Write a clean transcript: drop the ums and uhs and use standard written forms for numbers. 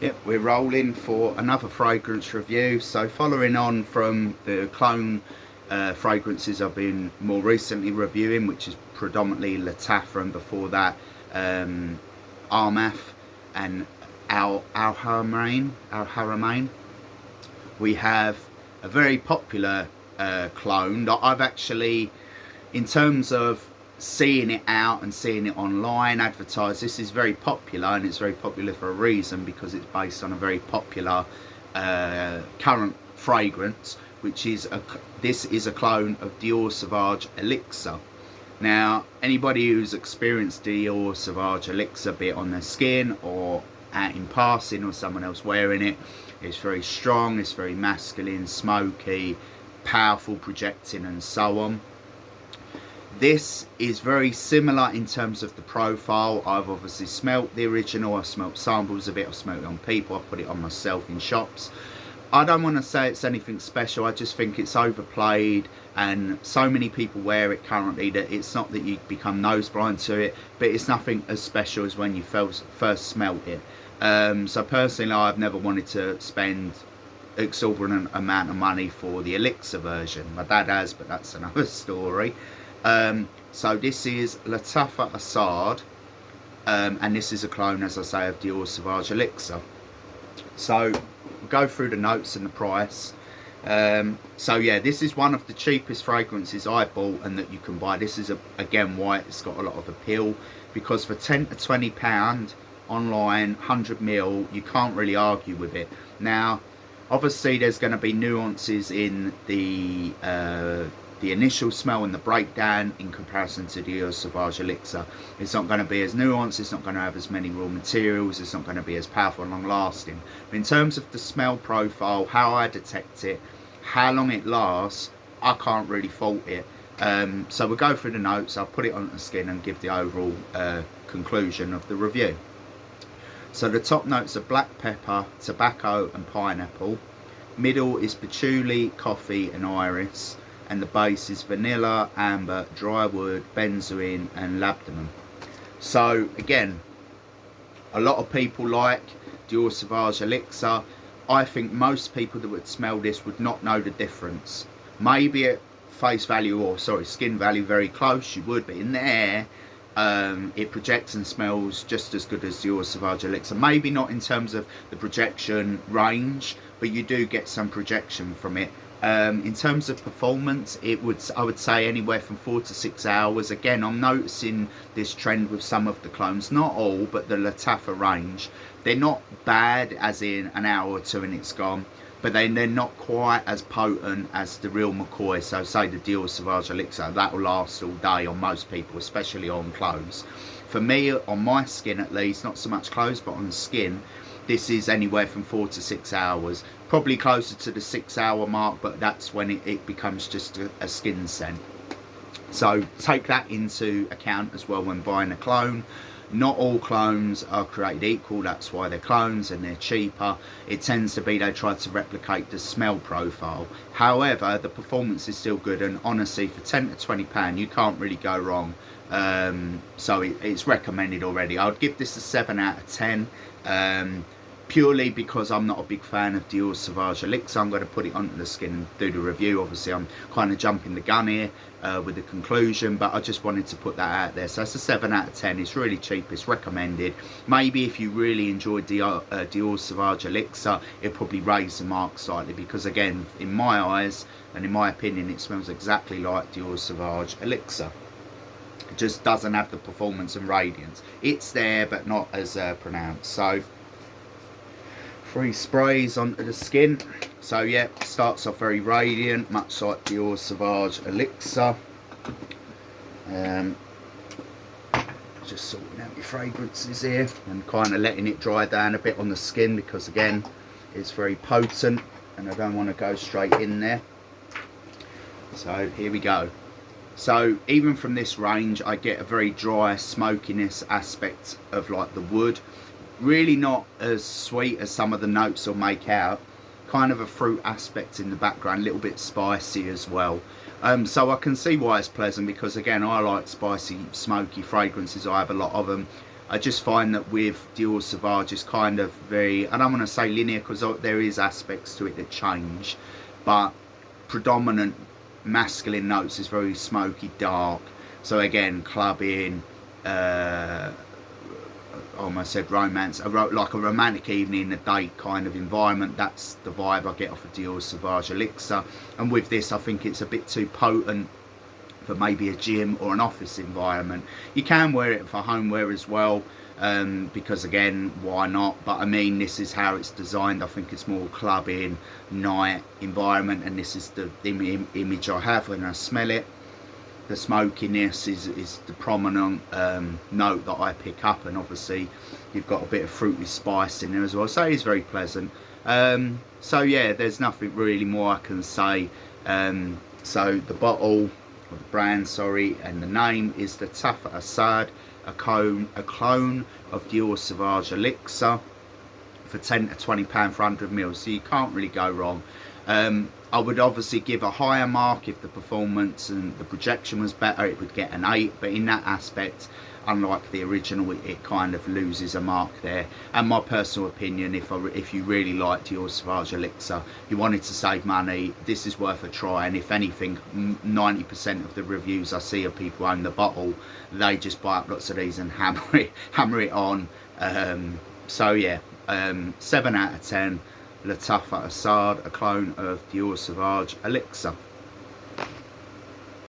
Yep, we're rolling for another fragrance review. So following on from the clone fragrances I've been more recently reviewing, which is predominantly Lattafa, and before that Armaf and Al Haramain, we have a very popular clone that I've actually, in terms of seeing it out and seeing it online advertised, this is very popular, and it's very popular for a reason, because it's based on a very popular current fragrance, which is this is a clone of Dior Sauvage Elixir. Now, anybody who's experienced Dior Sauvage Elixir, be it on their skin or out in passing or someone else wearing it, it's very strong, it's very masculine, smoky, powerful, projecting, and so on. This is very similar in terms of the profile. I've obviously smelt the original, I've smelt samples of it, I've smelt it on people, I've put it on myself in shops. I don't want to say it's anything special, I just think it's overplayed, and so many people wear it currently that it's not that you become nose blind to it, but it's nothing as special as when you first smelt it. So personally, I've never wanted to spend exorbitant amount of money for the Elixir version. My dad has, but that's another story. So this is Lattafa ASAD, and this is a clone, as I say, of Dior Sauvage Elixir. So we'll go through the notes and the price. So yeah, this is one of the cheapest fragrances I bought and that you can buy. This is again why it's got a lot of appeal, because for £10 to £20 online, 100ml, you can't really argue with it. Now obviously there's going to be nuances in the initial smell and the breakdown in comparison to the Dior Sauvage Elixir. It's not going to be as nuanced, it's not going to have as many raw materials, it's not going to be as powerful and long lasting. But in terms of the smell profile, how I detect it, how long it lasts, I can't really fault it. So we'll go through the notes, I'll put it on the skin and give the overall conclusion of the review. So the top notes are black pepper, tobacco and pineapple. Middle is patchouli, coffee and iris. And the base is vanilla, amber, dry wood, benzoin and labdanum. So again, a lot of people like Dior Sauvage Elixir. I think most people that would smell this would not know the difference. Maybe at face value, or sorry, skin value, very close you would, but in the air it projects and smells just as good as Dior Sauvage Elixir. Maybe not in terms of the projection range, but you do get some projection from it. In terms of performance, I would say anywhere from 4 to 6 hours. Again, I'm noticing this trend with some of the clones, not all, but the Lattafa range. They're not bad as in an hour or two and it's gone, but they're not quite as potent as the real McCoy. So say the Dior Sauvage Elixir, that will last all day on most people, especially on clothes. For me, on my skin at least, not so much clothes, but on the skin, this is anywhere from 4 to 6 hours, probably closer to the 6 hour mark, but that's when it becomes just a skin scent. So take that into account as well when buying a clone. Not all clones are created equal, that's why they're clones and they're cheaper. It tends to be they try to replicate the smell profile. However, the performance is still good, and honestly for £10 to £20 you can't really go wrong. So it's recommended already. I would give this a 7 out of 10. Purely because I'm not a big fan of Dior Sauvage Elixir. I'm going to put it onto the skin and do the review. Obviously I'm kind of jumping the gun here with the conclusion, but I just wanted to put that out there. So it's a 7 out of 10. It's really cheap, it's recommended. Maybe if you really enjoyed Dior Sauvage Elixir, it'll probably raise the mark slightly, because again, in my eyes and in my opinion, it smells exactly like Dior Sauvage Elixir. It just doesn't have the performance and radiance. It's there, but not as pronounced. So 3 sprays onto the skin. So yeah, starts off very radiant, much like Dior Sauvage Elixir. Just sorting out your fragrances here and kind of letting it dry down a bit on the skin, because again, it's very potent and I don't want to go straight in there. So here we go. So even from this range, I get a very dry smokiness aspect of like the wood. Really not as sweet as some of the notes will make out. Kind of a fruit aspect in the background, a little bit spicy as well. So I can see why it's pleasant, because again, I like spicy, smoky fragrances. I have a lot of them. I just find that with Dior Sauvage, it's kind of very, I don't want to say linear, because there is aspects to it that change, but predominant masculine notes is very smoky, dark. So again, clubbing, I almost said romance, like a romantic evening, a date kind of environment. That's the vibe I get off of Dior Sauvage Elixir. And with this, I think it's a bit too potent for maybe a gym or an office environment. You can wear it for homeware as well, because again, why not? But I mean, this is how it's designed. I think it's more clubbing, night environment, and this is the image I have when I smell it. The smokiness is the prominent note that I pick up, and obviously you've got a bit of fruity spice in there as well, so it's very pleasant. So yeah, there's nothing really more I can say. So the bottle, or the brand, sorry, and the name is the Lattafa ASAD, a clone of Dior Sauvage Elixir, for £10 to £20 for 100 ml, so you can't really go wrong. I would obviously give a higher mark if the performance and the projection was better. It would get an 8, but in that aspect, unlike the original, it kind of loses a mark there. And my personal opinion, if you really like Dior Sauvage Elixir, you wanted to save money, this is worth a try. And if anything, 90% of the reviews I see of people own the bottle, they just buy up lots of these and hammer it on. So yeah, 7 out of 10. Lattafa ASAD, a clone of Dior Sauvage Elixir.